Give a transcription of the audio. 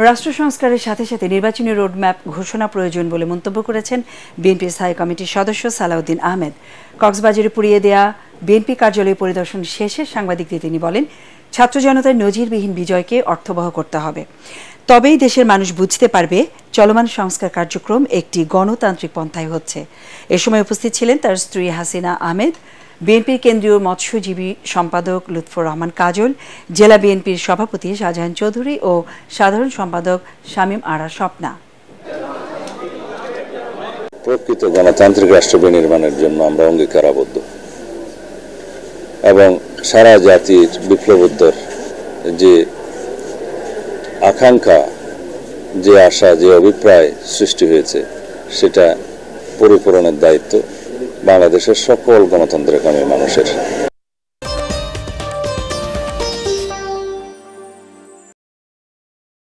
রাষ্ট্র সংস্কারের সাথে সাথে নির্বাচনী রোডম্যাপ ঘোষণা প্রয়োজন বলে মন্তব্য করেছেন বিএনপির স্থায়ী কমিটির সদস্য সালাউদ্দিন আহমেদ। কক্সবাজারে পুড়িয়ে দেয়া বিএনপি কার্যালয় পরিদর্শন শেষে সাংবাদিকদের তিনি বলেন, ছাত্র জনতার নজিরবিহীন বিজয়কে অর্থবহ করতে হবে, তবেই দেশের মানুষ বুঝতে পারবে চলমান সংস্কার কার্যক্রম একটি গণতান্ত্রিক পন্থায় হচ্ছে। এ সময় উপস্থিত ছিলেন তার স্ত্রী হাসিনা আহমেদ, বিএনপির কেন্দ্রীয় মৎস্যজীবী সম্পাদক লুৎফর রহমান কাজল, জেলা বিএনপির সভাপতি শাহজাহান চৌধুরী ও সাধারণ সম্পাদক শামীম আরা স্বপ্না। প্রকৃত গণতান্ত্রিক রাষ্ট্র বিনির্মাণের জন্য আমরা অঙ্গীকারাবদ্ধ এবং সারা জাতির বিপ্লবোত্তর যে আকাঙ্ক্ষা, যে আশা, যে অভিপ্রায় সৃষ্টি হয়েছে সেটা পরিপূরণের দায়িত্ব বাংলাদেশের সকল গণতন্ত্রকামী মানুষের।